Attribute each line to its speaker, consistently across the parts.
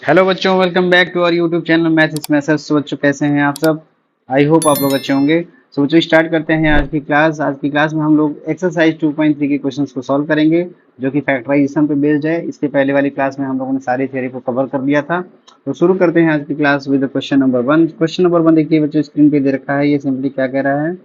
Speaker 1: Hello बच्चों, welcome back to our YouTube channel maths maths. तो बच्चों कैसे हैं आप सब? आई होप आप लोग अच्छे होंगे। तो बच्चों स्टार्ट करते हैं आज की क्लास में हम लोग एक्सरसाइज 2.3 के क्वेश्चंस को सॉल्व करेंगे, जो कि फैक्टराइजेशन पे बेस्ड है। इसके पहले वाली क्लास में हम लोगों ने सारी थ्योरी को कवर कर लिया था। तो शुरू करते हैं आज की class with question number 1। Question number 1 देखिए बच्चों, स्क्रीन पे दे रखा है। ये सिंपली क्या कह रहा है,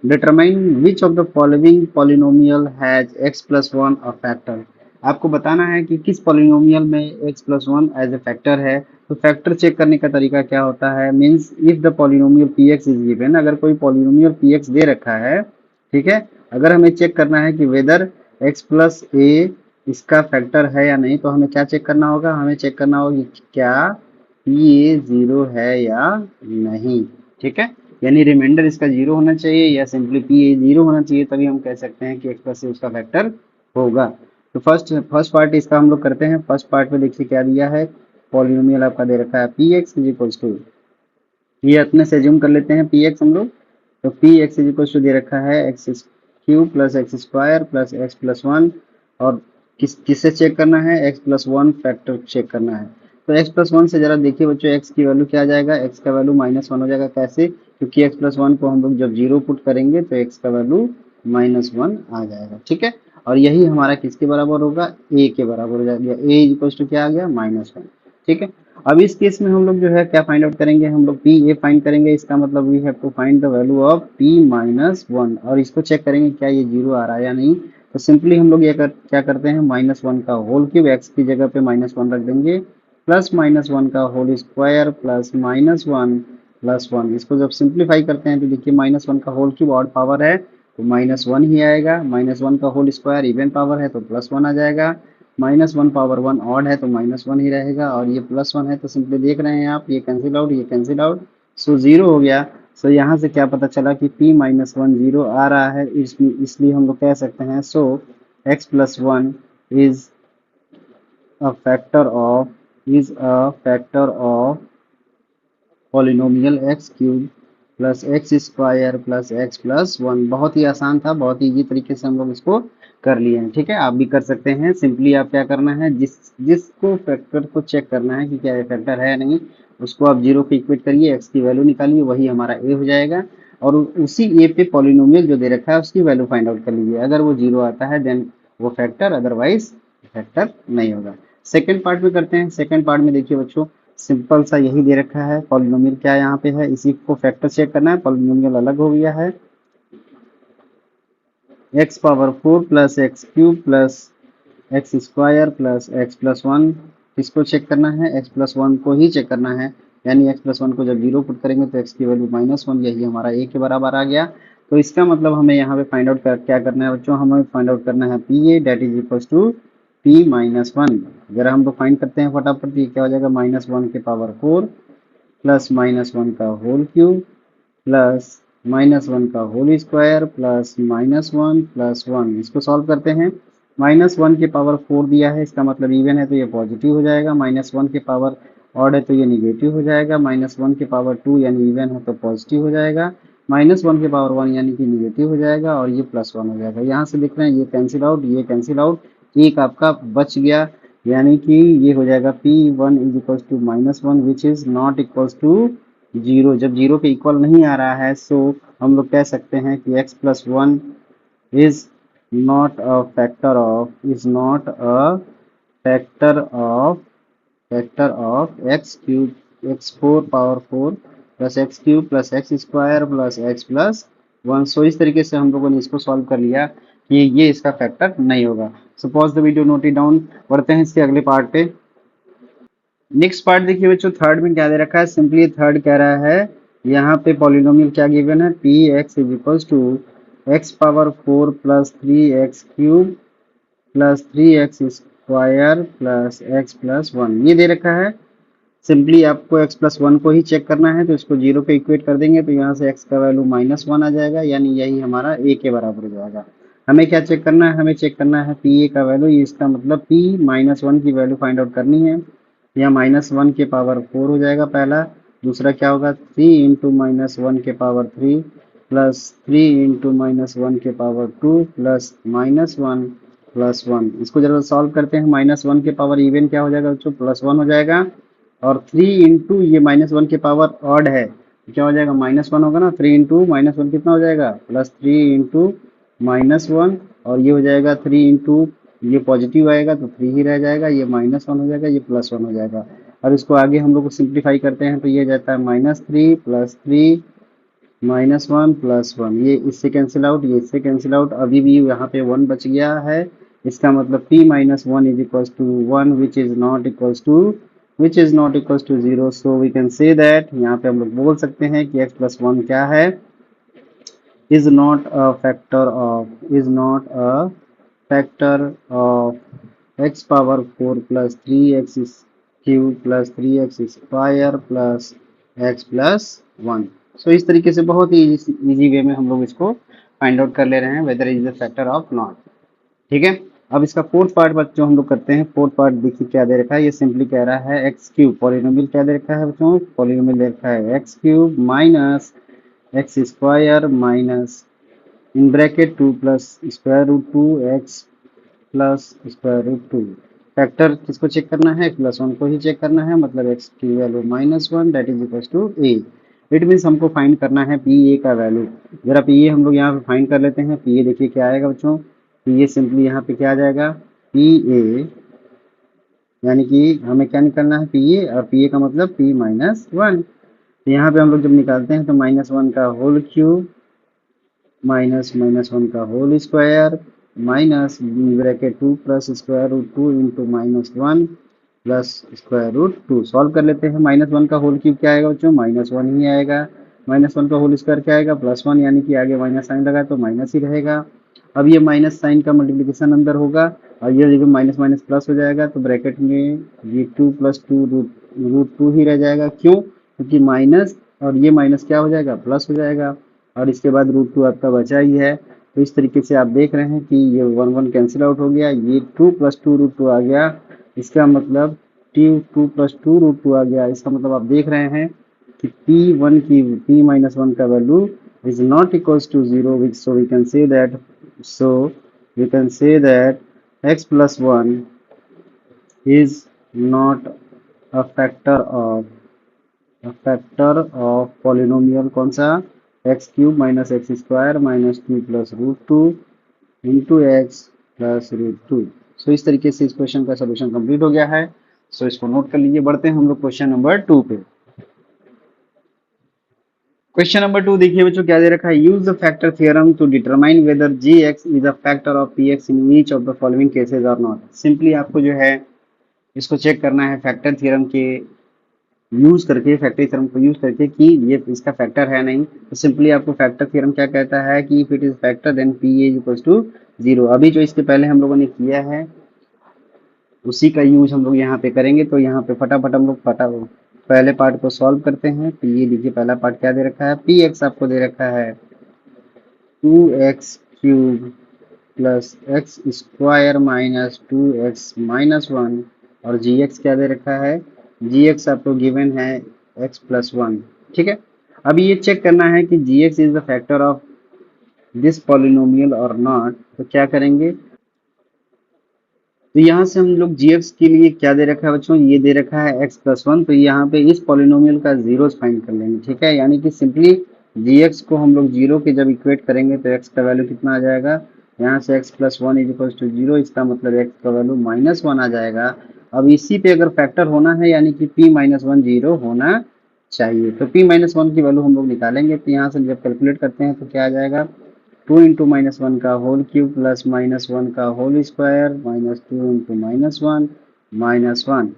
Speaker 1: determine which of the following polynomial has x plus one a factor. आपको बताना है कि किस पॉलिनोमियल में x plus one as a factor है। तो फैक्टर चेक करने का तरीका क्या होता है, means if the polynomial px is given, अगर कोई पॉलिनोमियल px दे रखा है, ठीक है, अगर हमें चेक करना है कि वेदर x प्लस ए इसका फैक्टर है या नहीं, तो हमें क्या चेक करना होगा, हमें चेक करना होगा कि क्या ये जीरो है या नहीं। ठीक है, यानी रिमाइंडर इसका जीरो होना चाहिए या सिंपली पी ए जीरो होना चाहिए, तभी हम कह सकते हैं कि एक्स प्लस उसका फैक्टर होगा। तो फर्स्ट पार्ट इसका हम लोग करते हैं। फर्स्ट पार्ट में देखिए क्या दिया है, पॉलिनोमियल आपका दे रखा है p x is equals to, ये अपने से जूम कर लेते हैं पी एक्स हम लोग। तो p x is equals to दे रखा है x cube plus x square plus x plus one, और किससे चेक करना है, x plus one factor check करना है। तो एक्स प्लस वन से जरा देखिए बच्चों, एक्स की वैल्यू क्या आ जाएगा, एक्स का वैल्यू माइनस वन हो जाएगा। कैसे? क्योंकि एक्स प्लस वन को हम लोग जब जीरो पुट करेंगे तो एक्स का वैल्यू माइनस वन आ जाएगा। ठीक है, और यही हमारा किसके बराबर होगा, ए के बराबर हो जाएगा। ए इक्वल्स टू क्या आ गया, माइनस वन। ठीक है, अब इस केस में हम लोग जो है क्या फाइंड आउट करेंगे, हम लोग पी ए फाइंड करेंगे। इसका मतलब we have to find the value of p minus one, और इसको चेक करेंगे क्या ये जीरो आ रहा है या नहीं। तो सिंपली हम लोग क्या करते हैं, माइनस वन का होल क्यूब, एक्स की जगह पे माइनस वन रख देंगे, प्लस माइनस वन का whole square plus minus one plus one. इसको जब सिंप्लीफाई करते हैं तो देखिए माइनस वन का होल क्यूब ऑड पावर है तो माइनस वन ही आएगा, माइनस वन का होल स्क्वायर इवन पावर है तो प्लस वन आ जाएगा, minus one power one odd है तो माइनस वन ही रहेगा, और ये प्लस वन है तो सिंपली देख रहे हैं आप, ये कैंसिल आउट, ये कैंसिल आउट, सो जीरो हो गया। सो यहाँ से क्या पता चला कि p माइनस वन जीरो आ रहा है, इसलिए हम लोग कह सकते हैं सो x plus one is a factor of polynomial x cube plus x square plus x plus one. बहुत ही आसान था, बहुत ही इजी तरीके से हम लोग इसको कर लिए हैं। ठीक है, आप भी कर सकते हैं। सिंपली आप क्या करना है, जिसको फैक्टर को चेक करना है कि क्या ये फैक्टर है या नहीं, उसको आप जीरो पे इक्वेट करिए, एक्स की वैल्यू निकालिए, वही हमारा ए हो जाएगा। और उसी ए पे पॉलिनोमियल जो दे रखा है उसकी वैल्यू फाइंड आउट कर लीजिए। अगर वो जीरो आता है देन वो फैक्टर, अदरवाइज फैक्टर नहीं होगा। सेकेंड पार्ट में करते हैं। सेकेंड पार्ट में देखिए बच्चों, सिंपल सा यही दे रखा है, पॉलिनोमियल क्या यहाँ पे है, इसी को फैक्टर चेक करना है। पॉलिनोमियल अलग हो गया है, x power four plus x cube plus x square plus x plus one. किसको चेक करना है, एक्स प्लस वन को ही चेक करना है, यानी एक्स प्लस वन को जब जीरो पुट करेंगे तो एक्स की वैल्यू माइनस वन, यही हमारा ए के बराबर आ गया। तो इसका मतलब हमें यहाँ पे फाइंड आउट क्या करना है बच्चों, हमें फाइंड आउट करना है p a that is equal to p minus one. अगर हम लोग फाइंड करते हैं फटाफट, ये क्या हो जाएगा, माइनस वन के power four plus minus one का whole cube plus minus one का whole square plus minus one plus one. इसको सॉल्व करते हैं। माइनस वन के पावर फोर दिया है, इसका मतलब इवन है तो ये पॉजिटिव हो जाएगा, माइनस वन के पावर ऑड है तो ये निगेटिव हो जाएगा, माइनस वन के पावर टू यानी इवन है तो पॉजिटिव हो जाएगा, माइनस वन के पावर वन यानी कि निगेटिव हो जाएगा, और ये प्लस वन हो जाएगा। यहाँ से देख रहे हैं ये कैंसिल आउट, ये कैंसिल आउट, एक आपका बच गया, यानी कि ये हो जाएगा p one is equal to minus one which is not equal to zero. जब जीरो के इक्वल नहीं आ रहा है सो हम लोग कह सकते हैं कि x plus one is not a factor of x cube, x four power four plus x cube plus x square plus x plus one. So इस तरीके से हम लोगों ने इसको सॉल्व कर लिया कि ये इसका फैक्टर नहीं होगा। Suppose the video, note it down. बढ़ते हैं इसके अगले पार्ट पे। नेक्स्ट पार्ट देखिए बच्चों, थर्ड में क्या दे रखा है, सिंपली थर्ड कह रहा है, यहाँ पे पॉलिनोमियल क्या गिवन है, p x is equals to x power four plus three x cube plus three x square plus x plus one, ये दे रखा है। सिंपली आपको एक्स प्लस वन को ही चेक करना है, तो इसको जीरो पे इक्वेट कर देंगे तो यहाँ से एक्स का वैल्यू माइनस वन आ जाएगा, यानी यही हमारा ए के बराबर हो जाएगा। हमें क्या चेक करना है, हमें चेक करना है पी ए का वैल्यू, इसका मतलब पी माइनस वन की वैल्यू फाइंड आउट करनी है। यहाँ माइनस वन के पावर फोर हो जाएगा पहला, दूसरा क्या होगा, थ्री इंटू माइनस वन के power three plus three into minus one के power two plus minus one +1। इसको जब सॉल्व करते हैं -1 के पावर इवन क्या हो जाएगा बच्चों, +1 हो जाएगा। और 3 इंटू ये -1 के पावर ऑड है, क्या हो जाएगा, -1 होगा ना। 3 इंटू -1 कितना हो जाएगा, +3 इंटू -1। और ये हो जाएगा 3 इंटू, ये पॉजिटिव आएगा तो 3 ही रह जाएगा, ये -1 हो जाएगा, ये +1 हो जाएगा। अब इसको आगे हम लोग को सिंप्लीफाई करते हैं तो ये जाता है -3 +3 -1 +1, ये इससे कैंसिल आउट, ये इससे कैंसिल आउट, अभी भी यहाँ पे 1 बच गया है। इसका मतलब p - 1 is equals to 1 which is not equals to 0। So we can say that, यहाँ पे हम लोग बोल सकते हैं कि x + 1 क्या है, is not a factor of x power 4 plus 3x cube plus 3x square plus x plus 1। सो इस तरीके से बहुत ही इजी वे में हम लोग इसको फाइंड आउट कर ले रहे हैं whether is the factor of not. ठीक है, अब इसका फोर्थ पार्ट जो हम लोग करते हैं, फोर्थ पार्ट देखिए क्या दे रखा है, ये सिंपली कह रहा है एक्स क्यूब, पॉलिनोमियल क्या दे रखा है बच्चों, पॉलिनोमियल दे रखा है x cube minus x square minus in bracket 2 plus square root 2 x plus square root 2। Factor किसको चेक करना है, +1 को ही चेक करना है, मतलब एक्स की value -1 that is equal to a. It means हमको फाइंड करना है पी ए का वैल्यू। जरा पी ए हम लोग यहाँ पे फाइंड कर लेते हैं। पी ए देखिए क्या आएगा बच्चों, पी ए सिंपली यहाँ पे क्या आ जाएगा, पी ए, यानी कि हमें क्या निकालना है, पी ए, और पी ए का मतलब p-1। तो यहाँ पे हम लोग जब निकालते हैं तो -1 का होल क्यूब -1 का whole square minus bracket 2 plus square root 2 into -1 plus square root 2। Solve कर लेते हैं। -1 का होल क्यूब क्या आएगा बच्चों, -1 ही आएगा। -1 का होल स्क्वायर क्या आएगा, +1, यानी कि आगे माइनस साइन लगा तो माइनस ही रहेगा। अब ये माइनस साइन का मल्टीप्लिकेशन अंदर होगा और ये जब माइनस माइनस प्लस हो जाएगा तो ब्रैकेट में ये 2 + 2 रूट 2 ही रह जाएगा। क्यों, क्योंकि माइनस और ये माइनस क्या हो जाएगा, प्लस हो जाएगा, और इसके बाद रूट 2 आपका बचा ही है। तो इस तरीके से आप देख रहे हैं कि ये 1 1 कैंसिल आउट हो गया, ये 2 + 2 रूट 2 आ गया। इसका मतलब 2 + 2 रूट 2 आ गया। इसका मतलब आप देख रहे हैं कि p-1 का value is not equals to 0, so we can say that, x plus 1 is not a factor of polynomial कौन सा, x cube minus x square minus 2 plus root 2 into x plus root 2। So इस तरीके से इस question का solution complete हो गया है। सो इसको नोट कर लीजिए। बढ़ते हैं हम लोग क्वेश्चन नंबर 2 पे। क्वेश्चन नंबर 2 देखिए बच्चों क्या दे रखा है, use the factor theorem to determine whether g x is a factor of P x in each of the following cases और नॉट। सिंपली आपको जो है इसको चेक करना है फैक्टर थ्योरम के यूज करके, फैक्टर थ्योरम को यूज करके कि ये इसका फैक्टर है नहीं। तो सिंपली आपको फैक्टर थ्योरम क्या कहता है कि if it is factor then p a equals to 0। अभी जो इसके पहले हम लोगों ने किया है उसी का यूज हम लोग यहाँ पे करेंगे। तो यहाँ पे फटाफट हम लोग पहले पार्ट को सॉल्व करते हैं। तो ये देखिए पहला पार्ट क्या दे रखा है, पी एक्स आपको दे रखा है 2x³ plus x square minus 2x-1, और जी एक्स क्या दे रखा है, जी एक्स आपको गिवन है x+1। ठीक है, अभी ये चेक करना है कि G x is the factor of this polynomial और नॉट। तो क्या करेंगे, तो यहाँ से हम लोग जी एक्स के लिए क्या दे रखा है बच्चों, ये दे रखा है x+1। तो यहाँ पे इस पॉलिनोमियल का जीरोस फाइंड कर लेंगे। ठीक है, यानी कि सिंपली जी एक्स को हम लोग जीरो के जब इक्वेट करेंगे तो x का वैल्यू कितना आ जाएगा, यहाँ से x+1 इज इक्वल टू 0, इसका मतलब x का वैल्यू -1 आ जाएगा। अब इसी पे अगर फैक्टर होना है यानी कि p-1 0 होना चाहिए। तो p-1 की वैल्यू हम लोग निकालेंगे। तो यहाँ से जब कैलकुलेट करते हैं तो क्या आ जाएगा, 2 इंटू -1 का होल क्यूब प्लस -1 का होल स्क्वायर माइनस 2 इंटू -1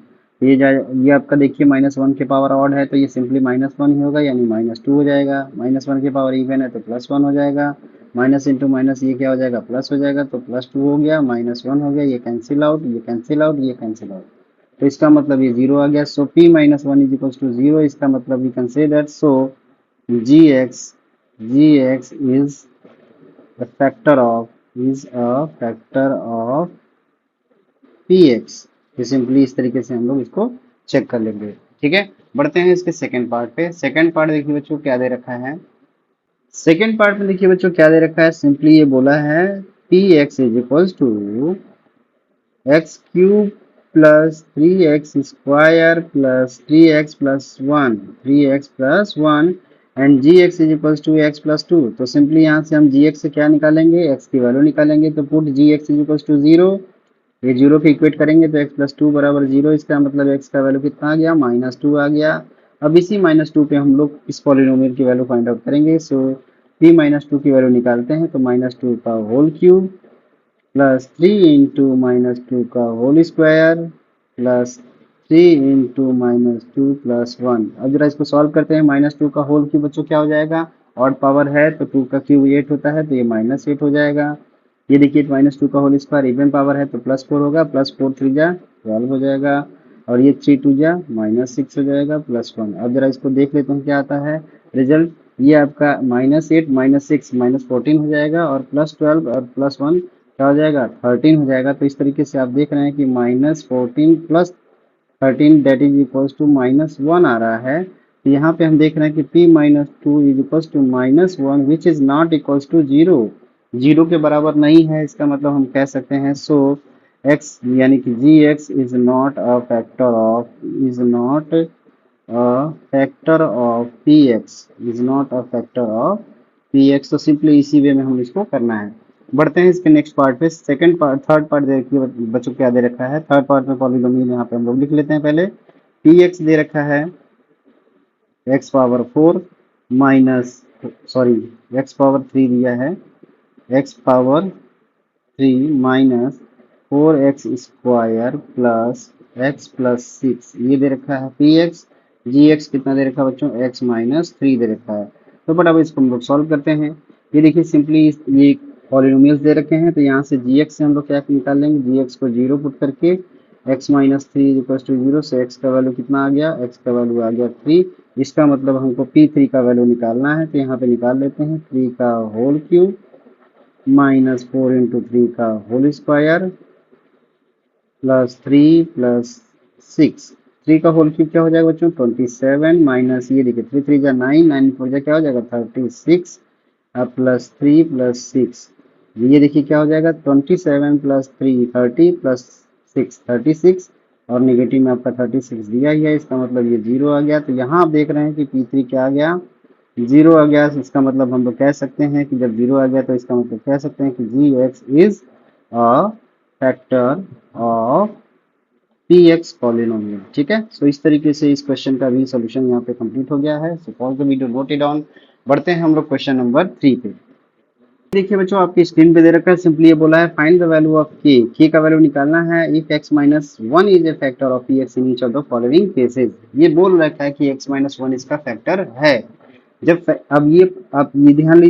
Speaker 1: ये आपका देखिए -1 के पावर ऑड है तो ये सिंपली -1 ही होगा, यानी -2 हो जाएगा। -1 के पावर इवन है तो +1 हो जाएगा, माइनस इंटू माइनस ये क्या हो जाएगा, प्लस हो जाएगा। तो +2 हो गया, -1 हो गया, ये कैंसिल आउट, ये कैंसिल आउट, ये कैंसिल आउट। तो इसका मतलब ये 0 आ गया। So p-1 is equal to 0। इसका मतलब we can say that so g x is the factor of px। ये सिंपली इस तरीके से हम लोग इसको चेक कर लेंगे। ठीक है, बढ़ते हैं इसके सेकंड पार्ट पे। सेकंड पार्ट देखिए बच्चों क्या दे रखा है, सेकंड पार्ट में देखिए बच्चों क्या दे रखा है, सिंपली ये बोला है p x is equals to x cube plus 3x square plus 3x plus 1 3x plus 1 and g x is equals to x plus 2। तो सिंपली यहाँ से हम जी एक्स से क्या निकालेंगे, x की वैल्यू निकालेंगे। तो put g x is equals to 0, ये 0 को इक्वेट करेंगे तो x प्लस 2 बराबर 0। इसका मतलब x का वैल्यू कितना आ गया, -2 आ गया। अब इसी -2 पे हम लोग इस पॉलिनोमियल की वैल्यू फाइंड आउट करेंगे। सो p-2 की वैल्यू निकालते हैं तो -2 का होल क्यूब प्लस 3 इंटू -2 का whole square plus 3 into -2 plus 1। अब जरा इसको सॉल्व करते हैं। -2 का होल क्यूब बच्चों क्या हो जाएगा, ऑड पावर है तो 2 का क्यूब 8 होता है तो ये -8 हो जाएगा। ये देखिए -2 का होल स्क्वायर इवन पावर है तो +4 होगा, +4 3 जा 12 हो जाएगा और ये 3 2 जा -6 हो जाएगा +1। अब जरा इसको देख लेते हैं क्या आता है रिजल्ट। ये आपका -8 -6 -14 हो जाएगा और +12 और +1 क्या हो जाएगा 13 हो जाएगा। तो इस तरीके से आप देख रहे हैं कि -14 plus 13 that is equals to -1 आ रहा है। तो यहाँ पे हम देख रहे हैं कि p-2 is equals to -1 which is not equals to 0, 0 के बराबर नहीं है। इसका मतलब हम कह सकते हैं सो x यानी कि G x is not a factor of P x, is not a factor of P x. तो सिंपली इसी वे में हम इसको करना है। बढ़ते हैं इसके नेक्स्ट पार्ट पे। सेकंड पार्ट, थर्ड पार्ट देखिए बच्चों क्या दे रखा है। थर्ड पार्ट में पॉलीनोमियल यहाँ पे हम लोग लिख लेते हैं। पहले पी एक्स दे रखा है x power 4 minus sorry x power 3 दिया है, x power 3 minus 4x square plus x plus 6 ये दे रखा है पी एक्स। जी एक्स कितना दे रखा है बच्चों, x-3 दे रखा है। तो बट अब इसको हम लोग सॉल्व करते हैं। ये देखिए सिंपली ये पॉलिनोमियल्स दे रखे हैं तो यहाँ से जी एक्स से हम लोग क्या निकाल लेंगे, जी एक्स को 0 पुट करके x-3 इक्वल टू 0 से x का वैल्यू कितना आ गया, x का वैल्यू आ गया 3। इसका मतलब हमको p3 का वैल्यू निकालना है तो यहाँ पे निकाल लेते हैं 3 का होल क्यूब -4 इंटू 3 का होल स्क्वायर प्लस 3 प्लस 6। 3 का होल क्यूब क्या हो जाएगा बच्चों 27 माइनस ये देखिए 3 3 जा 9 9 4 जा क्या हो जाएगा 36 अब प्लस 3 प्लस 6। ये देखिए क्या हो जाएगा 27 प्लस 3 30 प्लस 6 36 और नेगेटिव में आपका 36 दिया ही है। इसका मतलब ये 0 आ गया। तो यहाँ आप देख रहे हैं कि P3 क्या आ गया 0 आ गया। इसका मतलब हम लोग कह सकते हैं कि जब 0 आ गया तो इसका मतलब कह सकते हैं कि G x is a factor of P x polynomial. ठीक है, सो इस तरीके से इस क्वेश्चन का भी सोल्यूशन यहाँ पे कंप्लीट हो गया है। So pause the video, note it down. बढ़ते हैं हम लोग क्वेश्चन नंबर 3 पे। देखिए बच्चों आपकी स्क्रीन पे दे रखा है, सिंपली ये बोला है फाइंड द वैल्यू ऑफ के का वैल्यू निकालना है if x-1 is a factor of px in each of the following cases. ये बोल रखा है कि x-1 इसका फैक्टर है। अब ये आप ये ध्यान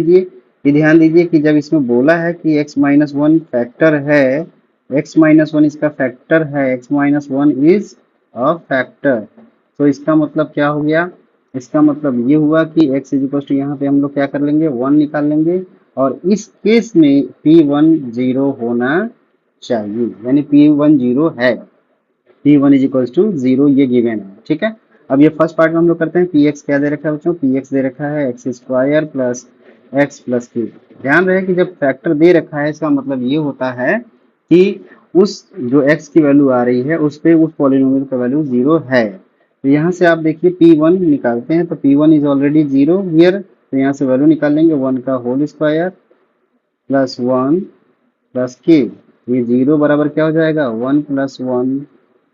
Speaker 1: दीजिए कि जब इसमें बोला है कि x-1 फैक्टर है, x-1 इसका फैक्टर है, x-1 इज अ फैक्टर। तो इसका मतलब क्या हो गया, इसका मतलब ये हुआ कि x इज इक्वल टू यहाँ पे हम लोग क्या कर लेंगे 1 निकाल लेंगे और इस केस में p1 0 होना चाहिए, यानी p1 0 है, p1 इज इक्वल टू 0 ये गिवन है। ठीक है, अब ये फर्स्ट पार्ट में हम लोग करते हैं। px क्या दे रखा है बच्चों, px दे रखा है x square plus x plus Q. ध्यान रहे कि जब फैक्टर दे रखा है इसका मतलब ये होता है कि उस जो x की वैल्यू आ रही है उस पे उस पॉलिनोमियल का वैल्यू 0 है। तो यहाँ से आप देखिए p1 निकालते हैं तो p1 इज ऑलरेडी 0 हियर। तो यहाँ से वैल्यू निकाल लेंगे 1 का होल स्क्वायर प्लस 1 प्लस के। ये 0 बराबर क्या हो जाएगा 1 प्लस 1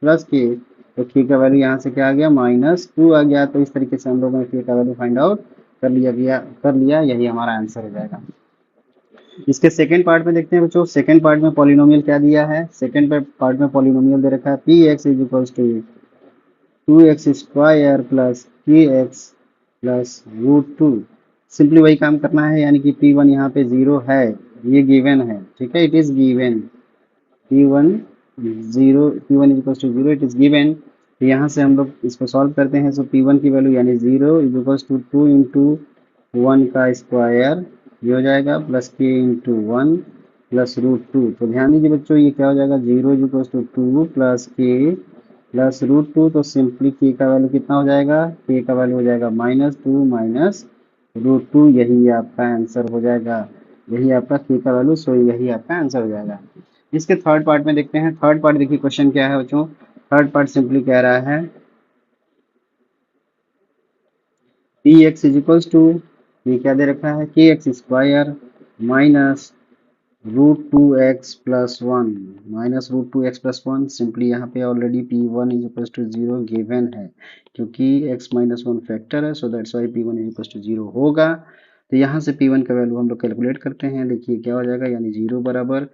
Speaker 1: प्लस के। तो के का वैल्यू यहाँ से क्या आ गया -2 आ गया। तो इस तरीके से हम लोगों ने के का वैल्यू फाइंड आउट कर लिया, यही हमारा आंसर हो जाएगा। इसके सेकंड पार्ट में देखते हैं बच्चों। सेकंड पार्ट में पॉलिनोमियल क्या दिया है, सेकंड पार्ट में पॉलिनोमियल दे रखा है p x is equal to 2x square plus k x plus √2। Simply वही काम करना है, यानी कि p1 यहाँ पे 0 है, ये गिवन है। ठीक है, it is given p1 p1 equal to 0 it is given. तो यहाँ से हम लोग इसको सॉल्व करते हैं। सो p1 की वैल्यू यानी 0 इज इक्वल टू 2 इंटू 1 का स्क्वायर ये हो जाएगा प्लस के इंटू 1 प्लस √2। तो ध्यान दीजिए बच्चों ये क्या हो जाएगा 0 इज इक्वल टू 2 प्लस के प्लस √2। तो सिंपली के का वैल्यू कितना हो जाएगा, के का वैल्यू हो जाएगा -2 माइनस √2, यही आपका आंसर हो जाएगा। यही आपका के का वैल्यू, सो यही आपका आंसर हो जाएगा। इसके थर्ड पार्ट में देखते हैं। थर्ड पार्ट देखिए क्वेश्चन क्या है बच्चों। थर्ड पार्ट सिंपली कह रहा है p x is equals to, ये क्या दे रखा है, के x square minus √2x+1 -√2x+1। Simply यहाँ पे already p1 is equal to 0 given है, क्योंकि x-1 फैक्टर है, so that's why p1 is equal to 0 होगा। तो यहाँ से p1 का वैल्यू हम लोग कैलकुलेट करते हैं। देखिए क्या हो जाएगा, यानी 0 बराबर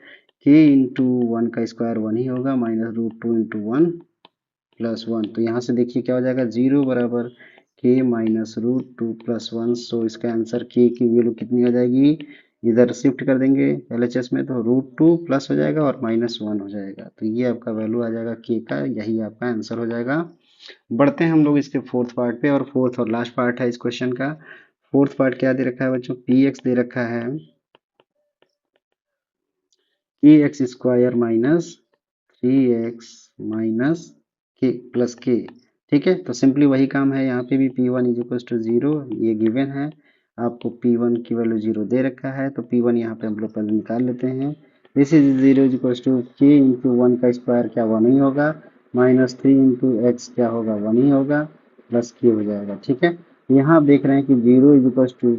Speaker 1: k इंटू 1 का स्क्वायर 1 ही होगा, -√2 इंटू 1 प्लस 1। तो यहाँ से देखिए क्या हो जाएगा, 0 बराबर k -√2+1। सो इसका आंसर k की वैल्यू कितनी हो जाएगी, इधर शिफ्ट कर देंगे LHS में, तो √2 प्लस हो जाएगा और -1 हो जाएगा। तो ये आपका वैल्यू आ जाएगा k का, यही आपका आंसर हो जाएगा। बढ़ते हैं हम लोग इसके फोर्थ पार्ट पे, और फोर्थ और लास्ट पार्ट है इस क्वेश्चन का। फोर्थ पार्ट क्या दे रखा है बच्चों, px दे रखा है एक्स स्क्वायर -3x माइनस के प्लस के। ठीक है, तो सिंपली वही काम है, यहाँ पे भी p1 इज इक्वल टू 0, ये गिवन है। आपको p1 की वैल्यू 0 दे रखा है, तो p1 यहाँ पे हम लोग पहले निकाल लेते हैं। This is 0 is equal to k into 1 का स्क्वायर क्या 1 ही होगा, -3 इंटू एक्स क्या होगा 1 ही होगा, प्लस के हो जाएगा। ठीक है, यहाँ आप देख रहे हैं कि 0 is equal to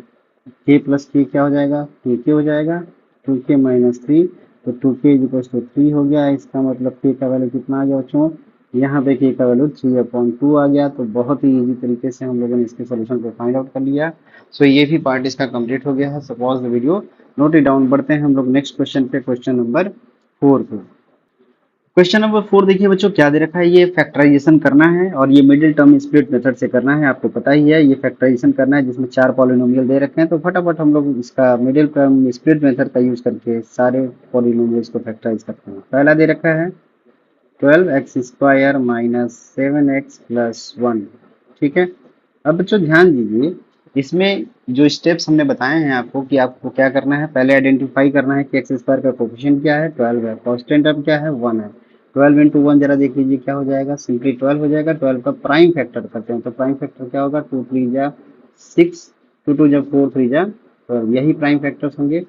Speaker 1: k plus k क्या हो जाएगा, 2k हो जाएगा, 2k -3, तो 2k इज इक्वल टू 3 हो गया। इसका मतलब k का वैल्यू कितना आ गया बच्चों, यहाँ पे k का वैल्यू 3/2 आ गया। तो बहुत ही इजी तरीके से हम लोगों ने इसके सोल्यूशन को फाइंड आउट कर लिया। सो ये भी पार्ट इसका कंप्लीट हो गया है। Suppose the video, note it down. बढ़ते हैं हम लोग नेक्स्ट क्वेश्चन पे, क्वेश्चन नंबर 4 पे। क्वेश्चन नंबर 4 देखिए बच्चों क्या दे रखा है, ये फैक्टराइजेशन करना है, और ये मिडिल टर्म स्प्लिट मेथड से करना है। आपको पता ही है ये फैक्टराइजेशन करना है, जिसमें 4 पॉलिनोमियल दे रखे हैं। तो फटाफट हम लोग इसका मिडिल टर्म स्प्लिट मेथड का यूज करके सारे पॉलिनोमियल्स को फैक्टराइज करते हैं। पहला दे रखा है 12x स्क्वायर -7x+1। ठीक है, अब बच्चों ध्यान दीजिए, इसमें जो स्टेप्स हमने बताए हैं आपको कि आपको क्या करना है, पहले आइडेंटिफाई करना है कि एक्स स्क्वायर का कोफिशिएंट क्या है, 12 है, कांस्टेंट अब क्या है 1 है। 12 इंटू 1 जरा देख लीजिए क्या हो जाएगा, सिंपली 12 हो जाएगा। 12 का प्राइम फैक्टर करते हैं, तो प्राइम फैक्टर क्या होगा, 2 3 जा 6, 2 2 जा 4 3 जा 12, यही प्राइम फैक्टर्स होंगे।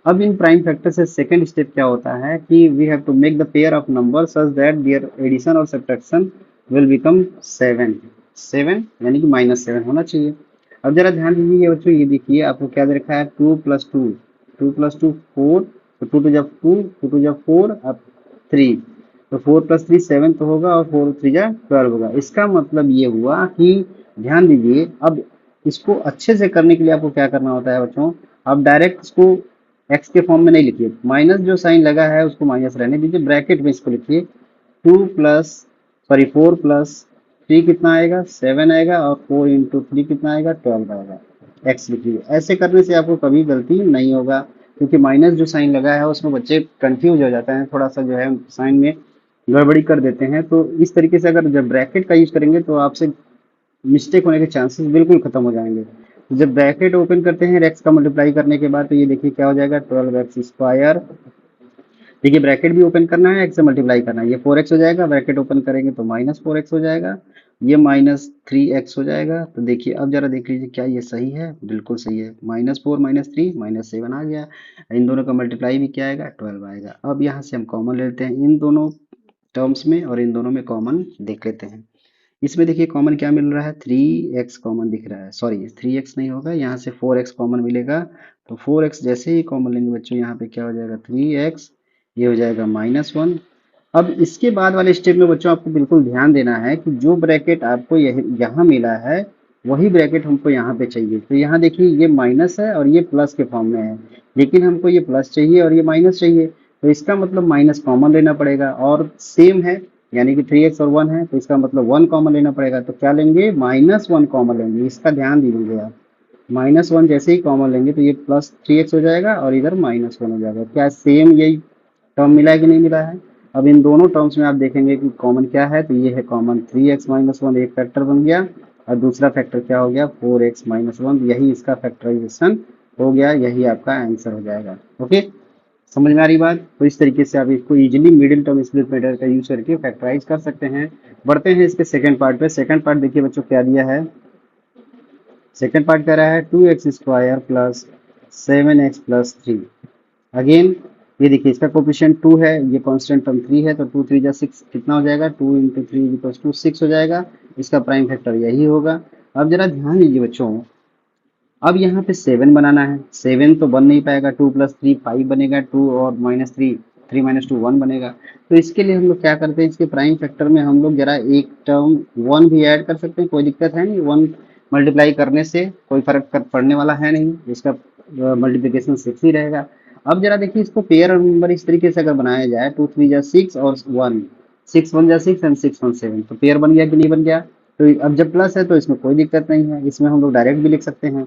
Speaker 1: अब इन प्राइम फैक्टर से सेकंड स्टेप क्या होता है कि we have to make the pair of number such that their addition और सब्ट्रैक्शन विल बिकम 7 7, यानी कि -7 होना चाहिए। अब जरा ध्यान दीजिए बच्चों, ये देखिए आपको क्या दे रखा है, 2 + 2, 2 + 2 4, तो 2 2 जा 2, 2 2 जा 4, अब 3, तो 4 + 3 7 तो होगा, और 4 3 जा 12 होगा। इसका मतलब ये हुआ कि, ध्यान दीजिए, अब इसको अच्छे से करने के लिए आपको क्या करना होता है बच्चों, आप डायरेक्ट इसको एक्स के फॉर्म में नहीं लिखिए, माइनस जो साइन लगा है उसको माइनस रहने दीजिए, ब्रैकेट में इसको लिखिए 4 प्लस 3 कितना आएगा 7 आएगा, और 4 इंटू 3 कितना आएगा 12 आएगा, एक्स लिखिए। ऐसे करने से आपको कभी गलती नहीं होगा, क्योंकि माइनस जो साइन लगा है उसमें बच्चे कंफ्यूज हो जाते हैं, थोड़ा सा जो है साइन में गड़बड़ी कर देते हैं। तो इस तरीके से अगर जब ब्रैकेट का यूज करेंगे तो आपसे मिस्टेक होने के चांसेस बिल्कुल खत्म हो जाएंगे। जब ब्रैकेट ओपन करते हैं एक्स का मल्टीप्लाई करने के बाद, तो ये देखिए क्या हो जाएगा, 12x स्क्वायर। देखिए ब्रैकेट भी ओपन करना है, एक्स से मल्टीप्लाई करना है, ये 4x हो जाएगा, ब्रैकेट ओपन करेंगे तो -4x हो जाएगा, ये -3x हो जाएगा। तो देखिए अब जरा देख लीजिए क्या ये सही है, बिल्कुल सही है, -4 -3 -7 आ गया। इन दोनों का मल्टीप्लाई भी क्या आएगा 12 आएगा। अब यहाँ से हम कॉमन लेते हैं इन दोनों टर्म्स में, और इन दोनों में कॉमन देख लेते हैं। इसमें देखिए कॉमन क्या मिल रहा है, 3x कॉमन दिख रहा है, सॉरी 3x नहीं होगा, यहाँ से 4x कॉमन मिलेगा। तो 4x जैसे ही कॉमन लेंगे बच्चों, यहाँ पे क्या हो जाएगा 3x, ये हो जाएगा -1। अब इसके बाद वाले स्टेप में बच्चों आपको बिल्कुल ध्यान देना है कि जो ब्रैकेट आपको यहाँ मिला है वही ब्रैकेट हमको यहाँ पे चाहिए। तो यहाँ देखिए ये माइनस है और ये प्लस के फॉर्म में है, लेकिन हमको ये प्लस चाहिए और ये माइनस चाहिए, तो इसका मतलब माइनस कॉमन लेना पड़ेगा, और सेम है, यानी कि 3x और 1 है, तो इसका मतलब 1 कॉमन लेना पड़ेगा। तो क्या लेंगे, -1 कॉमन लेंगे, इसका ध्यान दीजिए आप, -1 जैसे ही कॉमन लेंगे तो ये +3x हो जाएगा, और इधर -1 हो जाएगा। क्या सेम यही टर्म मिला है कि नहीं मिला है। अब इन दोनों टर्म्स में आप देखेंगे कि कॉमन क्या है, तो ये है कॉमन 3x - 1, एक फैक्टर बन गया, और दूसरा फैक्टर क्या हो गया 4x - 1, यही इसका फैक्टराइजेशन हो गया, यही आपका आंसर हो जाएगा। ओके, समझ में आ रही बात। तो इस तरीके से आप इसको easily middle term split method का यूज करके फैक्टराइज कर सकते हैं। बढ़ते हैं इसके सेकंड पार्ट पे। सेकंड पार्ट देखिए बच्चों क्या दिया है, सेकंड पार्ट कह रहा है 2x square plus 7x plus 3। Again ये देखिए इसका कोफिशिएंट 2 है, ये कांस्टेंट टर्म 3 है, तो 2 3 जा 6 कितना हो जाएगा, 2 इंटू 3 इक्वल्स टू 6 हो जाएगा। इसका प्राइम फैक्टर यही होगा। अब जरा ध्यान दीजिए बच्चों, अब यहाँ पे 7 बनाना है, 7 तो बन नहीं पाएगा, 2 प्लस 3 5 बनेगा, 2 और माइनस 3 3 माइनस 2 1 बनेगा। तो इसके लिए हम लोग क्या करते हैं, इसके प्राइम फैक्टर में हम लोग जरा एक टर्म 1 भी ऐड कर सकते हैं, कोई दिक्कत है नहीं। 1 मल्टीप्लाई करने से कोई पड़ने वाला है नहीं, इसका मल्टीप्लिकेशन 6 ही रहेगा। अब जरा देखिए इसको पेयर नंबर इस तरीके से अगर बनाया जाए, 2 3 जा 6 और 1, 6 1 जा 6 एंड 6 1 7, तो पेयर बन गया कि नहीं बन गया। तो अब जब प्लस है तो इसमें कोई दिक्कत नहीं है, इसमें हम लोग डायरेक्ट भी लिख सकते हैं।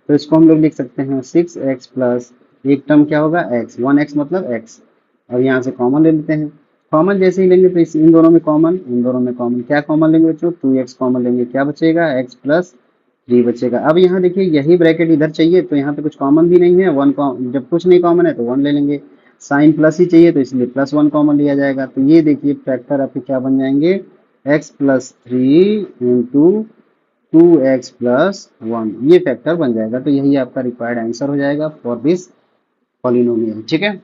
Speaker 1: तो इसको हम लोग लिख सकते हैं 6x प्लस एक टर्म क्या होगा x, 1x मतलब x, और यहाँ से कॉमन ले लेते हैं। कॉमन जैसे ही लेंगे तो इस इन दोनों में कॉमन, इन दोनों में कॉमन, क्या कॉमन लेंगे बच्चों, 2x कॉमन लेंगे, क्या बचेगा x प्लस 3 बचेगा। अब यहाँ देखिए यही ब्रैकेट इधर चाहिए, तो यहाँ पे कुछ कॉमन भी नहीं है, वन जब कुछ नहीं कॉमन है तो 1 ले लेंगे। साइन प्लस ही चाहिए तो इसलिए प्लस 1 कॉमन लिया जाएगा। तो ये देखिए फैक्टर आपके क्या बन जाएंगे, x plus 3 into 2x plus 1, ये फैक्टर बन जाएगा। तो यही आपका रिक्वायर्ड आंसर हो जाएगा फॉर दिस पॉलिनोमियल। ठीक है,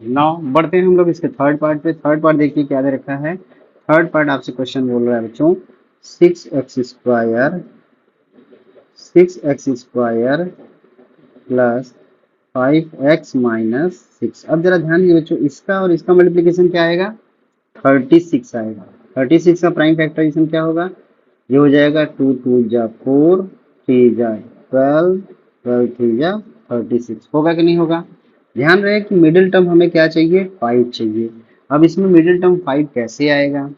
Speaker 1: नाउ बढ़ते हैं हम लोग इसके थर्ड पार्ट पे। थर्ड पार्ट देखिए क्या दे रखा है। थर्ड पार्ट आपसे क्वेश्चन बोल रहा है बच्चों, 6x square plus 5x minus 6। अब जरा ध्यान दीजिए बच्चों, इसका और इसका मल्टीप्लीकेशन क्या आएगा, 36 आएगा। 36 का प्राइम फैक्टराइजेशन क्या होगा, ये हो जाएगा 2 2 जा 4, 3 जा 12, 12 3 जा 36, होगा कि नहीं होगा। ध्यान रहे कि मिडिल टर्म हमें क्या चाहिए, 5 चाहिए। अब इसमें मिडिल टर्म 5 कैसे आएगा,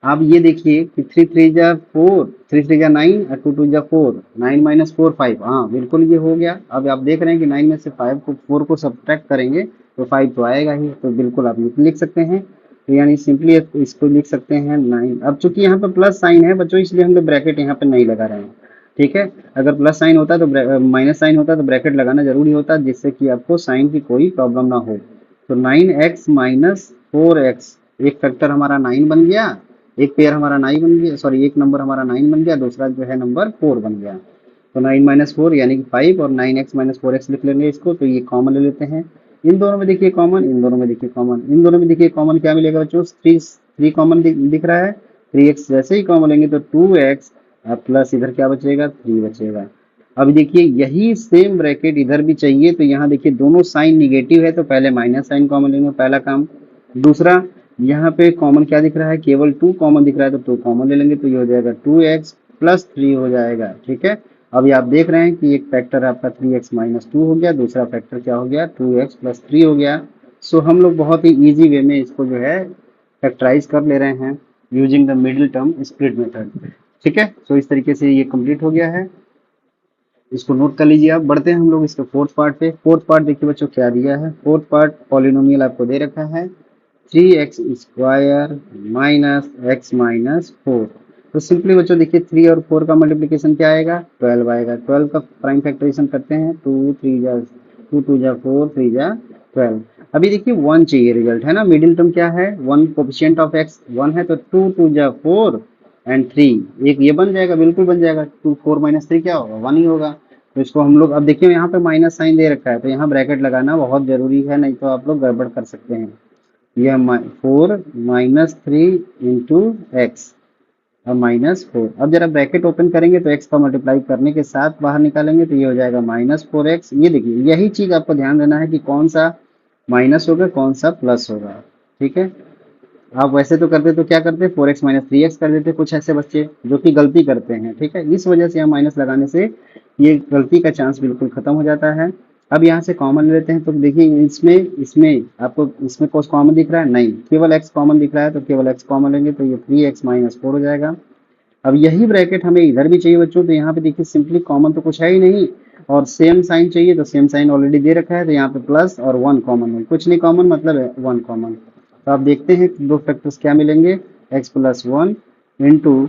Speaker 1: आप ये देखिए कि 3 3 जा 4, 3 3 जा 9 और 2 2 जा 4, 9 माइनस 4 5, हाँ बिल्कुल ये हो गया। अब आप देख रहे हैं कि 9 में से 5 को 4 को सब्ट्रैक्ट करेंगे तो 5 तो आएगा ही, तो बिल्कुल आप लिख सकते हैं। तो यानी सिंपली इसको लिख सकते हैं 9। अब चूंकि यहाँ पे प्लस साइन है बच्चों, इसलिए हम लोग ब्रैकेट यहाँ पे नहीं लगा रहे हैं। ठीक है, अगर प्लस साइन होता तो माइनस साइन होता तो ब्रैकेट लगाना जरूरी होता, जिससे कि आपको साइन की कोई प्रॉब्लम ना हो। तो 9x माइनस 4x, एक फैक्टर हमारा 9 बन गया, एक पेयर हमारा 9 बन गया, सॉरी एक नंबर हमारा 9 बन गया, दूसरा जो है नंबर 4 बन गया। तो 9 माइनस 4 यानी कि 5, और 9x माइनस 4x लिख लेंगे इसको, तो ये कॉमन ले लेते हैं। इन दोनों में देखिए कॉमन, इन दोनों में देखिए कॉमन, इन दोनों में देखिए कॉमन क्या मिलेगा बच्चों, 3 कॉमन दिख रहा है। 3x जैसे ही कॉमन लेंगे तो 2x प्लस इधर क्या बचेगा, 3 बचेगा। अब देखिए यही सेम ब्रैकेट इधर भी चाहिए, तो यहाँ देखिए दोनों साइन निगेटिव है, तो पहले माइनस साइन कॉमन लेंगे, पहला काम। दूसरा यहाँ पे कॉमन क्या दिख रहा है, केवल 2 कॉमन दिख रहा है, तो 2 कॉमन ले लेंगे, तो ये हो जाएगा 2x प्लस 3 हो जाएगा। ठीक है, अभी आप देख रहे हैं कि एक फैक्टर आपका 3x माइनस 2 हो गया, दूसरा फैक्टर क्या हो गया, 2x प्लस 3 हो गया। सो हम लोग बहुत ही इजी वे में इसको जो है फैक्टराइज कर ले रहे हैं using the middle term split method. ठीक है, सो इस तरीके से ये कंप्लीट हो गया है, इसको नोट कर लीजिए। आप बढ़ते हैं हम लोग इसके फोर्थ पार्ट पे। फोर्थ पार्ट देखिए बच्चों क्या दिया है, फोर्थ पार्ट पॉलिनोमियल आपको दे रखा है 3x square minus x minus 4। तो सिंपली बच्चों देखिए 3 और 4 का मल्टीप्लिकेशन क्या आएगा, 12 आएगा। 12 का प्राइम फैक्टराइजेशन करते हैं, 2 3 जा 2 2 जा 4, 3 जा 12। अभी देखिए 1 चाहिए रिजल्ट है ना, मिडिल टर्म क्या है 1, कोफिशिएंट ऑफ x 1 है, तो 2 2 जा 4 एंड 3, एक ये बन जाएगा, बिल्कुल बन जाएगा। 2 4 माइनस 3 क्या होगा, 1 ही होगा। तो इसको हम लोग, अब देखिए यहाँ पे माइनस साइन दे रखा है, तो यहाँ ब्रैकेट लगाना बहुत जरूरी है, नहीं तो आप लोग गड़बड़ कर सकते हैं। यह 4 माइनस 3 इंटू एक्स और माइनस 4। अब जरा ब्रैकेट ओपन करेंगे तो x का मल्टीप्लाई करने के साथ बाहर निकालेंगे, तो ये हो जाएगा माइनस 4x। ये देखिए यही चीज आपको ध्यान देना है कि कौन सा माइनस होगा कौन सा प्लस होगा। ठीक है, आप वैसे तो करते तो क्या करते, 4x माइनस 3x कर देते, कुछ ऐसे बच्चे जो कि गलती करते हैं। ठीक है, इस वजह से हम माइनस लगाने से ये गलती का चांस बिल्कुल खत्म हो जाता है। अब यहाँ से कॉमन लेते हैं, तो देखिए इसमें इसमें आपको इसमें कुछ कॉमन दिख रहा है नहीं, केवल x कॉमन दिख रहा है, तो केवल x कॉमन लेंगे, तो ये 3x माइनस 4 हो जाएगा। अब यही ब्रैकेट हमें इधर भी चाहिए बच्चों, तो यहाँ पे देखिए सिंपली कॉमन तो कुछ है ही नहीं, और सेम साइन चाहिए, तो सेम साइन ऑलरेडी दे रखा है, तो यहाँ पे प्लस और 1 कॉमन है, कुछ नहीं कॉमन मतलब 1 कॉमन। तो आप देखते हैं कि दो फैक्टर्स क्या मिलेंगे, x plus 1 into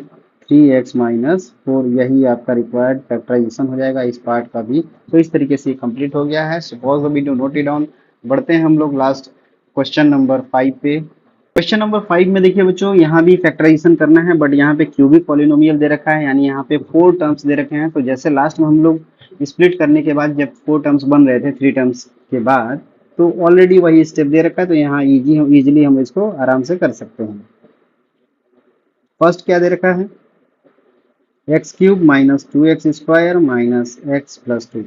Speaker 1: 3x minus 4, यही आपका रिक्वायर्ड फैक्टराइजेशन हो जाएगा इस पार्ट का भी। तो इस तरीके से कंप्लीट हो गया है। Suppose the video note it down. बढ़ते हैं हम लोग लास्ट क्वेश्चन नंबर 5 पे। क्वेश्चन नंबर 5 में देखिए बच्चों, यहाँ भी फैक्टराइजेशन करना है, बट यहाँ पे क्यूबिक पॉलिनोमियल दे रखा है, यानी यहाँ पे 4 टर्म्स दे रखे हैं। तो जैसे लास्ट में हम लोग स्प्लिट करने के बाद जब 4 टर्म्स बन रहे थे 3 टर्म्स के बाद, तो ऑलरेडी वही स्टेप दे रखा है, तो यहाँ इजीली हम इसको आराम से कर सकते हैं। फर्स्ट क्या दे रखा है, x cube minus 2x² minus x plus 2।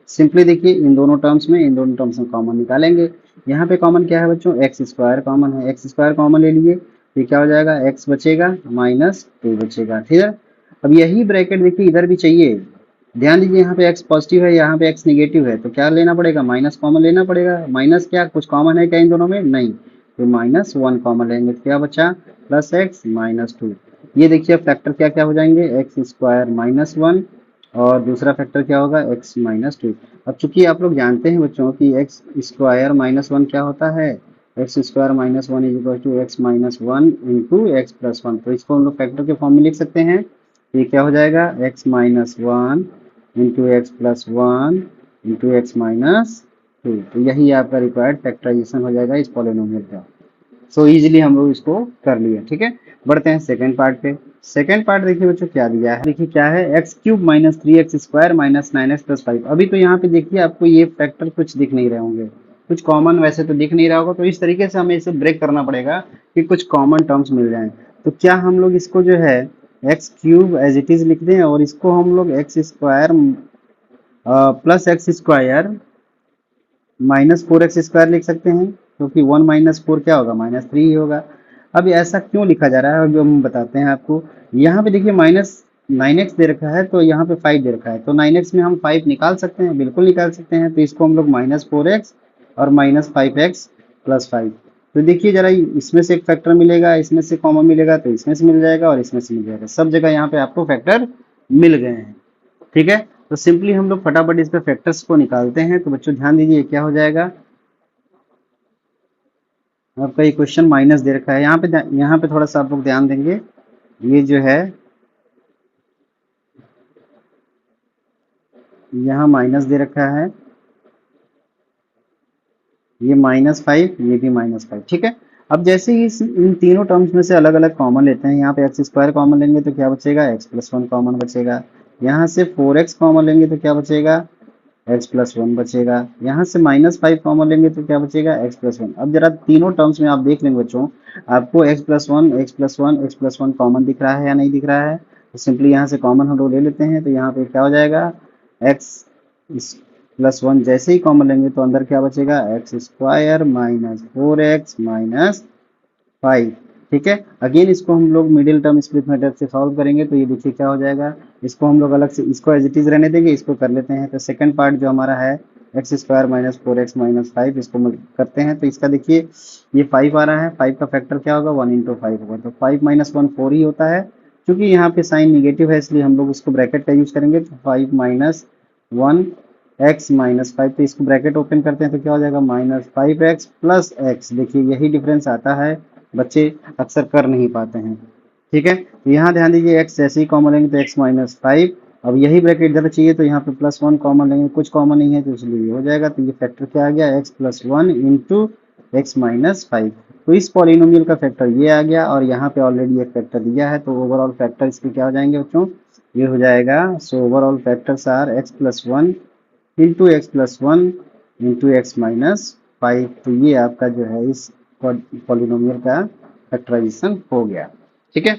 Speaker 1: Simply देखिए इन दोनों टर्म्स में कॉमन निकालेंगे। यहाँ पे कॉमन क्या है बच्चों, एक्स स्क्वायर कॉमन है, एक्स स्क्वायर कॉमन ले लिए, ये क्या हो जाएगा, एक्स बचेगा माइनस 2 बचेगा, ठीक है। अब यही ब्रैकेट देखिए इधर भी चाहिए, ध्यान दीजिए यहाँ पे एक्स पॉजिटिव है, यहाँ पे एक्स निगेटिव है, तो क्या लेना पड़ेगा, माइनस कॉमन लेना पड़ेगा। माइनस क्या, कुछ कॉमन है क्या इन दोनों में, नहीं, तो -1 कॉमन लेंगे, तो क्या बचा, प्लस एक्स माइनस 2। ये देखिए फैक्टर क्या क्या हो जाएंगे, एक्स स्क्वायर -1 और दूसरा फैक्टर क्या होगा, एक्स माइनस 2। अब चूंकि आप लोग जानते हैं बच्चों कि एक्स स्क्वायर -1 क्या होता है, x square -1 is equal to x -1 into x plus 1, तो इसको हम लोग फैक्टर के फॉर्म में लिख सकते हैं। ये क्या हो जाएगा, x -1 into x plus 1 into x minus 2, तो यही आपका रिक्वायर्ड फैक्टराइजेशन हो जाएगा इस पॉलिनोमियल का। सो इजीली हम लोग इसको कर लिए, ठीक है। बढ़ते हैं सेकंड पार्ट पे। सेकंड पार्ट देखिए बच्चों क्या दिया है, देखिए क्या है, x cube minus 3x² minus 9x plus 5। अभी तो यहाँ पे देखिए आपको ये फैक्टर कुछ दिख नहीं रहे होंगे, कुछ कॉमन वैसे तो दिख नहीं रहा होगा, तो इस तरीके से हमें इसे ब्रेक करना पड़ेगा कि कुछ कॉमन टर्म्स मिल जाएं। तो क्या हम लोग इसको जो है x cube as it is लिख दें और इसको हम लोग x square plus x square -4x² लिख सकते हैं, क्योंकि 1 माइनस 4 क्या होगा, -3 ही होगा। अब ऐसा क्यों लिखा जा रहा है जो हम बताते हैं आपको। यहाँ पे देखिए -9x दे रखा है, तो यहाँ पे 5 दे रखा है, तो 9x में हम 5 निकाल सकते हैं, बिल्कुल निकाल सकते हैं। तो इसको हम लोग -4x और -5x प्लस 5, तो देखिए जरा इसमें से एक फैक्टर मिलेगा, इसमें से कॉमन मिलेगा, तो इसमें से मिल जाएगा और इसमें से मिल जाएगा, सब जगह यहाँ पे आपको फैक्टर मिल गए हैं, ठीक है। तो सिंपली हम लोग फटाफट इस पे फैक्टर्स को निकालते हैं। तो बच्चों ध्यान दीजिए क्या हो जाएगा, आपका ये क्वेश्चन माइनस दे रखा है, यहाँ पे थोड़ा सा आप लोग ध्यान देंगे, ये जो है यहाँ माइनस दे रखा है, ये -5, ये भी -5, ठीक है। अब जैसे ही इन तीनों टर्म्स में से अलग अलग कॉमन लेते हैं, यहाँ पे एक्स स्क्वायर कॉमन लेंगे तो क्या बचेगा, एक्स प्लस 1 कॉमन बचेगा। यहाँ से 4x कॉमन लेंगे तो क्या बचेगा, एक्स प्लस 1 बचेगा। यहाँ से -5 कॉमन लेंगे तो क्या बचेगा, एक्स प्लस 1। अब जरा तीनों टर्म्स में आप देख लेंगे बच्चों, आपको x plus 1 x plus 1 x plus 1 common दिख रहा है या नहीं दिख रहा है, तो सिंपली यहाँ से कॉमन हम लोग ले लेते हैं। तो यहाँ पे क्या हो जाएगा, एक्स प्लस 1 जैसे ही कॉमन लेंगे तो अंदर क्या बचेगा, एक्स स्क्वायर -4x माइनस 5, ठीक है। अगेन इसको हम लोग मिडिल टर्म स्प्लिट मेथड से सॉल्व करेंगे, तो ये देखिए क्या हो जाएगा, इसको हम लोग अलग से इसको एज इट इज रहने देंगे, इसको कर लेते हैं। तो सेकंड पार्ट जो हमारा है एक्स स्क्वायर -4x माइनस 5, इसको करते हैं। तो इसका देखिए ये 5 आ रहा है, 5 का फैक्टर क्या होगा, 1 इंटू 5 होगा, तो 5 - 1 4 ही होता है। क्योंकि यहाँ पे साइन निगेटिव है इसलिए हम लोग उसको ब्रैकेट का यूज करेंगे, तो 5 - 1 x माइनस 5, तो इसको ब्रैकेट ओपन करते हैं तो क्या हो जाएगा, -5x प्लस x। देखिए यही डिफरेंस आता है, बच्चे अक्सर कर नहीं पाते हैं, ठीक है। तो यहाँ ध्यान दीजिए x जैसे ही कॉमन लेंगे तो x -5, अब यही ब्रैकेट इधर चाहिए तो यहाँ पे +1 कॉमन लेंगे, कुछ कॉमन नहीं है तो इसलिए ये हो जाएगा। तो ये फैक्टर क्या आ गया, x plus 1 into x minus 5। तो इस पॉलिनोमियल का फैक्टर ये आ गया, और यहाँ पे ऑलरेडी एक फैक्टर दिया है, तो ओवरऑल फैक्टर इसके क्या हो जाएंगे बच्चों, ये हो जाएगा। So overall factors are x plus 1 into x plus 1 into x minus 5। तो ये आपका जो है इस पॉलिनोमियल का फैक्टराइजेशन हो गया, ठीक है।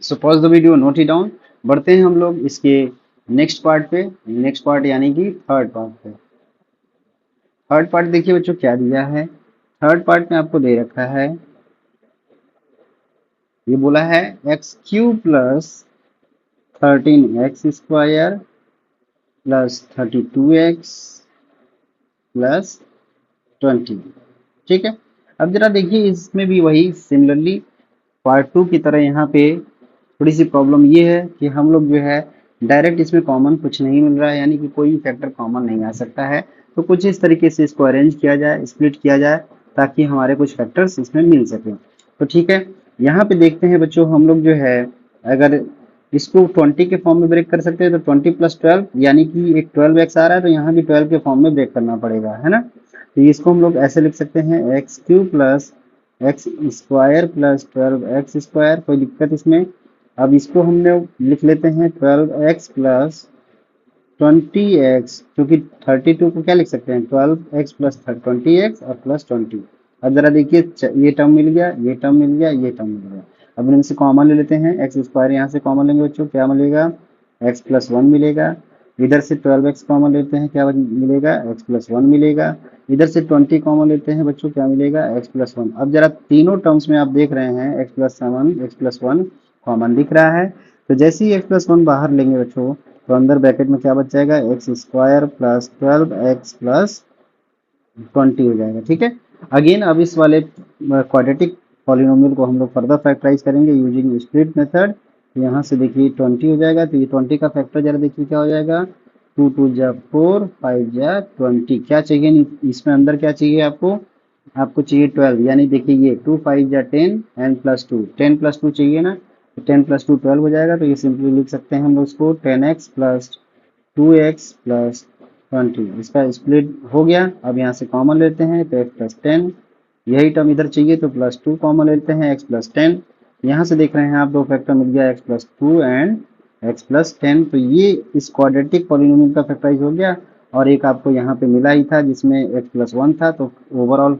Speaker 1: So pause the video, note it down. बढ़ते हैं हम लोग इसके नेक्स्ट पार्ट पे, नेक्स्ट पार्ट यानी कि थर्ड पार्ट पे। थर्ड पार्ट देखिए बच्चों क्या दिया है, थर्ड पार्ट में आपको दे रखा है, ये बोला है x cube plus 13x² plus 32x plus 20, ठीक है। अब जरा देखिए इसमें भी वही सिमिलरली पार्ट 2 की तरह यहाँ पे थोड़ी सी प्रॉब्लम ये है कि हम लोग जो है डायरेक्ट इसमें कॉमन कुछ नहीं मिल रहा है, यानी कि कोई फैक्टर कॉमन नहीं आ सकता है। तो कुछ इस तरीके से इसको अरेंज किया जाए, स्प्लिट किया जाए, ताकि हमारे कुछ फैक्टर्स इसमें मिल सकें। तो ठीक है, यहाँ पे देखते हैं बच्चों, हम लोग जो है अगर इसको 20 के फॉर्म में ब्रेक कर सकते हैं तो 20 प्लस 12 यानी कि एक 12x आ रहा है, तो यहाँ भी 12 के फॉर्म में ब्रेक करना पड़ेगा, है ना। तो इसको हम लोग ऐसे लिख सकते हैं, x cube plus x square plus 12x², कोई दिक्कत इसमें। अब इसको हमने लिख लेते हैं 12x प्लस 20x, क्योंकि 32 को क्या लिख सकते हैं 12x प्लस 20x और प्लस 20। अब जरा देखिए ये टर्म मिल गया, ये टर्म मिल गया, ये टर्म मिल गया। अब इनमें से कॉमन ले लेते हैं, एक्स स्क्वायर यहाँ से कॉमन लेंगे बच्चों, क्या मिलेगा x प्लस 1 मिलेगा। इधर से 12x कॉमन लेते हैं, क्या मिलेगा x प्लस 1 मिलेगा। इधर से 20 कॉमन लेते हैं बच्चों, क्या मिलेगा x प्लस 1। अब जरा तीनों टर्म्स में आप देख रहे हैं x plus 7 x plus 1 common दिख रहा है। तो जैसे ही x प्लस 1 बाहर लेंगे बच्चों, तो अंदर ब्रैकेट में क्या बच जाएगा x square plus 12x plus 20 हो जाएगा। ठीक है, अगेन अब इस वाले क्वाड्रेटिक पॉलिनोमियल को हम लोग फर्दर फैक्टराइज करेंगे यूजिंग स्प्लिट मेथड। यहाँ से देखिए 20 हो जाएगा, तो ये 20 का फैक्टर जरा देखिए क्या हो जाएगा, 2 2 जा 4 5 जा 20। क्या चाहिए नहीं इसमें, अंदर क्या चाहिए आपको, आपको चाहिए 12, यानी देखिए ये 2 5 जा 10 एंड प्लस 2 10 प्लस 2 चाहिए ना, तो 10 प्लस 2 12 हो जाएगा। तो ये सिंपली लिख सकते हैं हम लोग इसको 10x प्लस 2x प्लस 20। इसका स्प्लिट हो गया। अब यहाँ से कॉमन लेते हैं तो x प्लस 10, यही टर्म इधर चाहिए तो प्लस 2 कॉमन लेते हैं x प्लस 10। यहाँ से देख रहे हैं आप दो फैक्टर मिल गया x plus 2 and x plus 10। तो ये इस क्वाड्रेटिक पॉलिनोमियल का फैक्टराइज हो गया। और एक आपको यहाँ पे मिला ही था जिसमें x प्लस 1 था, तो ओवरऑल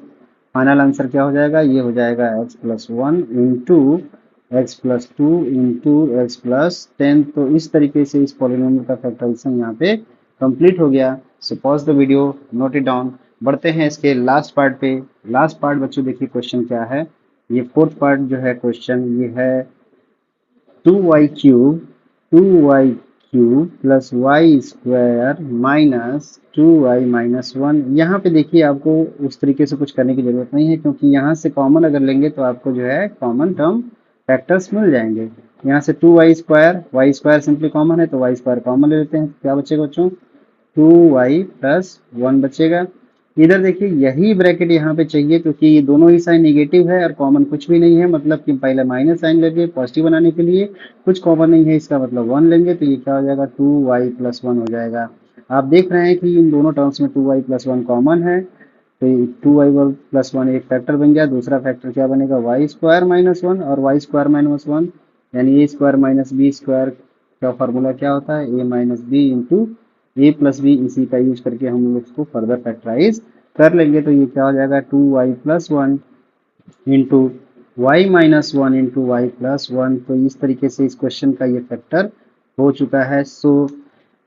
Speaker 1: फाइनल आंसर क्या हो जाएगा, ये हो जाएगा x plus 1 into x plus 2 into x plus 10। तो इस तरीके से इस पॉलिनोमियल का फैक्टराइजेशन यहाँ पे कंप्लीट हो गया। So pause the video, note it down. बढ़ते हैं इसके लास्ट पार्ट पे। लास्ट पार्ट बच्चों देखिए क्वेश्चन क्या है, ये फोर्थ पार्ट जो है क्वेश्चन ये है 2y cube plus y square minus 2y minus 1। यहाँ पे देखिए आपको उस तरीके से कुछ करने की जरूरत नहीं है, क्योंकि यहाँ से कॉमन अगर लेंगे तो आपको जो है कॉमन टर्म फैक्टर्स मिल जाएंगे। यहाँ से 2y स्क्वायर सिंपली कॉमन है तो वाई स्क्वायर कॉमन ले लेते हैं, क्या बचेगा बच्चों 2y प्लस 1 बचेगा। इधर देखिए यही ब्रैकेट यहाँ पे चाहिए, क्योंकि ये दोनों ही साइन नेगेटिव है और कॉमन कुछ भी नहीं है, मतलब कि पहले माइनस साइन लेंगे पॉजिटिव बनाने के लिए, कुछ कॉमन नहीं है इसका मतलब 1 लेंगे, तो ये क्या हो जाएगा 2y प्लस 1 हो जाएगा। आप देख रहे हैं कि इन दोनों टर्म्स में 2y प्लस 1 कॉमन है, तो 2y प्लस 1 एक फैक्टर बन गया। दूसरा फैक्टर क्या बनेगा वाई स्क्वायर माइनस 1, और वाई स्क्वायर माइनस 1 यानी ए स्क्वायर माइनस बी स्क्वायर का फॉर्मूला क्या होता है ए माइनस बी इंटू ए प्लस बी। इसी का यूज करके हम लोग इसको फर्दर फैक्टराइज कर लेंगे, तो ये क्या हो जाएगा 2y plus 1 into y minus 1 into y plus 1। तो इस तरीके से इस क्वेश्चन का ये फैक्टर हो चुका है। सो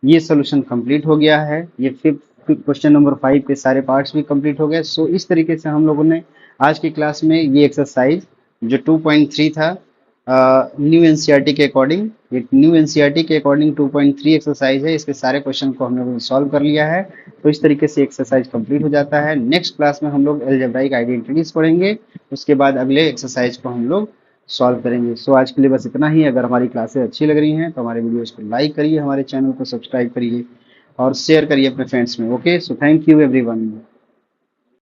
Speaker 1: ये सोल्यूशन कंप्लीट हो गया है। ये फिफ्थ क्वेश्चन नंबर 5 के सारे पार्ट्स भी कंप्लीट हो गए। सो इस तरीके से हम लोगों ने आज की क्लास में ये एक्सरसाइज जो 2.3 था न्यू एनसीईआरटी के अकॉर्डिंग, ये न्यू एनसीईआरटी के अकॉर्डिंग 2.3 एक्सरसाइज है, इसके सारे क्वेश्चन को हम लोगों ने सॉल्व कर लिया है। तो इस तरीके से एक्सरसाइज कंप्लीट हो जाता है। नेक्स्ट क्लास में हम लोग अलजेब्राइक आइडेंटिटीज पढ़ेंगे, उसके बाद अगले एक्सरसाइज को हम लोग सॉल्व करेंगे। सो आज के लिए बस इतना ही। अगर हमारी क्लासेस अच्छी लग रही हैं तो हमारे वीडियोस को लाइक करिए, हमारे चैनल को सब्सक्राइब करिए और शेयर करिए अपने फ्रेंड्स में। Okay, so thank you everyone.